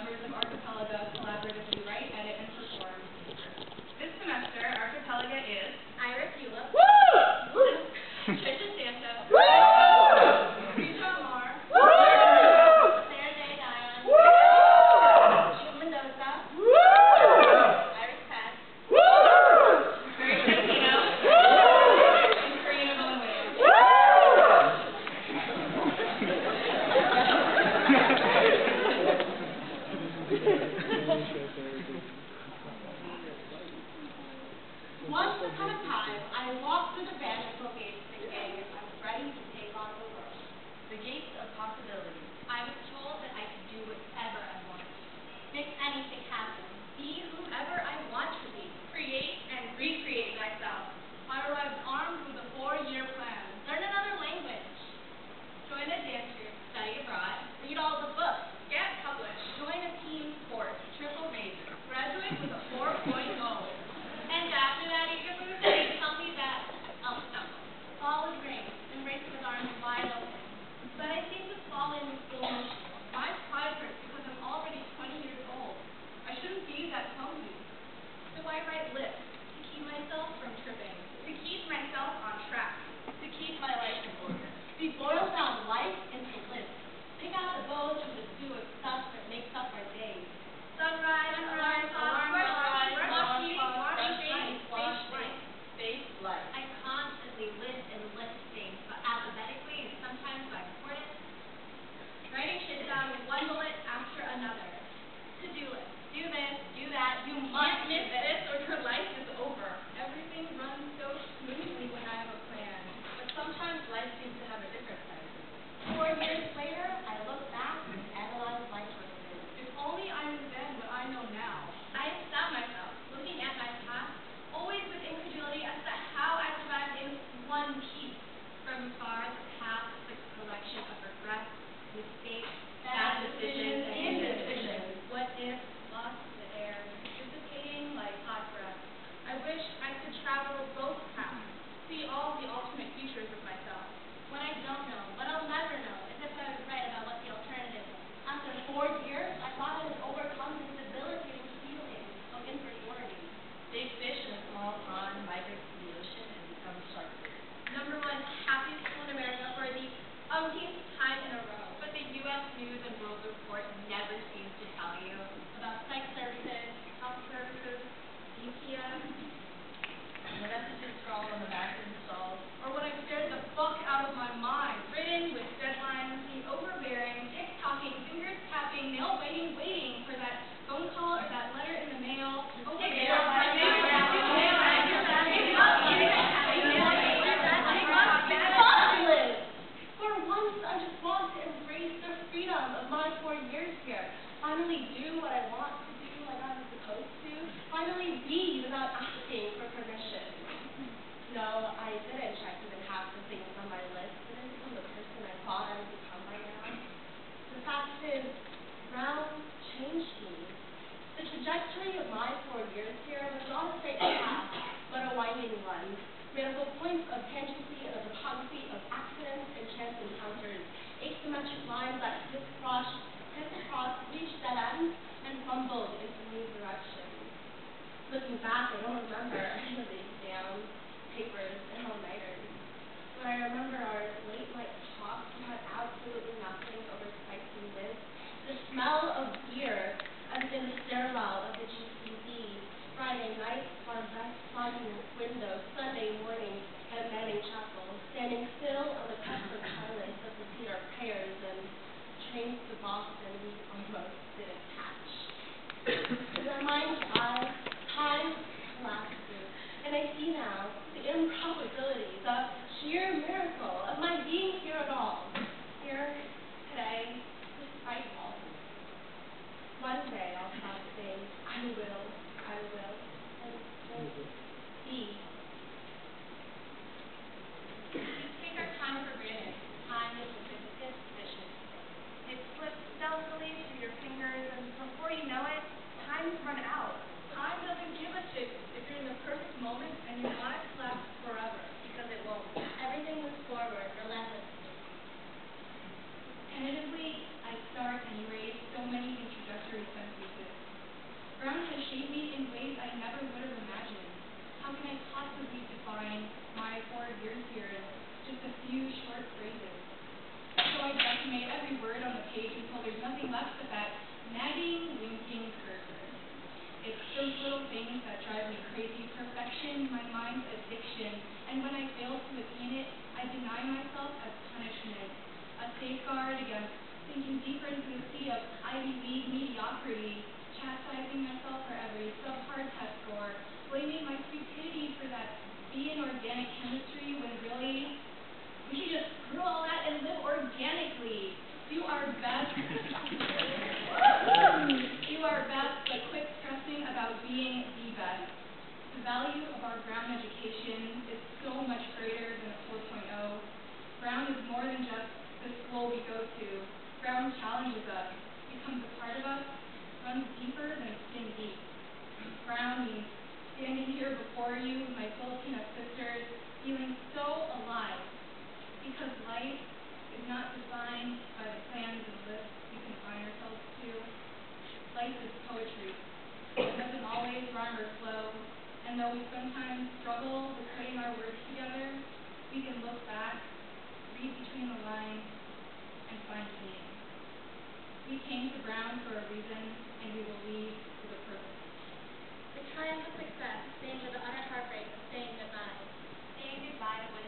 members of Archipelag-a collaboratively write, edit, and perform. This semester, Archipelag-a is Iris Eula. Trisha Santos. Rita Amar. Sarah J. Dion. Gina Mendoza. Iris Pett. Mary Santino. And Karina Villanueva. Once upon a time, I walked through the magical gates thinking I was ready to take on the world. The gates of possibility. I was told that I could do whatever I wanted. Make anything happen. Be whoever I want to be. Create and recreate myself. I arrived armed with a 4-year plan. Learn another language. Join a dance group. Study abroad. Read all the books. Get published. Join a team sport. Triple major. Graduate with a 4.0. And after that eager move, they tell me that I'll stumble. Fall with grace. Embrace with arms wide open. But I seem to fall in with foolish. My pride hurts because I'm already 20 years old. I shouldn't be that clumsy. So I write lists to keep myself from tripping. To keep myself on track. To keep my life in order. We boil down life into lists. Pick out the bones from the stew of stuff that makes up our days. Sunrise, alarm clock, Wash, Face life. I constantly list and list things, but alphabetically and sometimes by importance. Writing shit down with one bullet after another. To-do list. Do this, do that. You must miss do this or your life is over. Everything runs so smoothly when I have a plan. But sometimes life seems to have a different plan. 4 years later, I look back and analyze my choices. If only I knew then what I know now. I have stopped myself, looking at my past, always with incredulity as to how I survived in one piece. From far, the past is a collection of regrets, mistakes, bad decisions, and indecisions. What if, lost in the air, dissipating like hot breath. I wish I could travel both paths. See all the alternate futures of myself. What I don't know, what I'll never know, is if I was right about what the alternative was. After 4 years, I thought I would overcome this debilitating feeling of inferiority. Big fish in a small pond migrate to the ocean and become shark food. #1 happiest school in America for the umpteenth time in a row. But the U.S. News and World Report never seems to tell you about psych services, health services, DPS, The messages scrawled on the back of the stalls. Or when I stared the fuck out of my mind, written with deadlines, the overbearing, tick-tocking, fingers tapping, nail-biting, waiting for that phone call or that letter in the mail. For once, I just want to embrace the freedom of my 4 years here. Finally do what I want to do like I'm supposed to. Finally be without asking for permission. No, I didn't check even half the things on my list. I didn't become the person I thought I would become by now. The fact is, Brown changed me. The trajectory of my 4 years here was not a straight path, but a winding one, made up of points of tangency and a topography of accidents and chance encounters, asymmetric lines that crisscross, reached dead ends, and fumbled into new directions. Looking back, I don't remember any of the exams, papers, and all-nighters, but I remember our late-night talks about absolutely nothing over spicy lids, the smell of beer as in the stairwell of the GCD, Friday night, our best foggy window, Sunday morning at Manning Chapel, standing still on the cusp of silence as we repeat our prayers and trains to Boston we almost didn't catch. In our mind's eye, time collapses, and I see now the improbability, the sheer miracle of my being here at all. Here, today, despite all. One day I'll stop saying, I will, and just be. We take our time for granted. Time is a vicious thing. It slips stealthily through your fingers, and before you know it, time's run out. crazy. Perfection, my mind's addiction. And when I fail to attain it, I deny myself as punishment. A safeguard against sinking deeper into the sea of Ivy League mediocrity, chastising myself for every subpar test score, blaming my stupidity for that B in organic chemistry when really we should just screw all that and live organically. Do our best. Do our best, but quit stressing about being the best. The value of our Brown education is so much greater than a 4.0. Brown is more than just the school we go to. Brown challenges us, becomes a part of us, runs deeper than skin deep. Brown means standing here before you, my Filipino sisters, feeling so alive, because life is not defined by the plans and lists we confine ourselves to. Life is poetry. It doesn't always rhyme or flow, and though we sometimes struggle with putting our words together, we can look back, read between the lines, and find meaning. We came to Brown for a reason, and we will leave with a purpose. The triumph of success, same with the utter heartbreak of saying goodbye. Saying goodbye when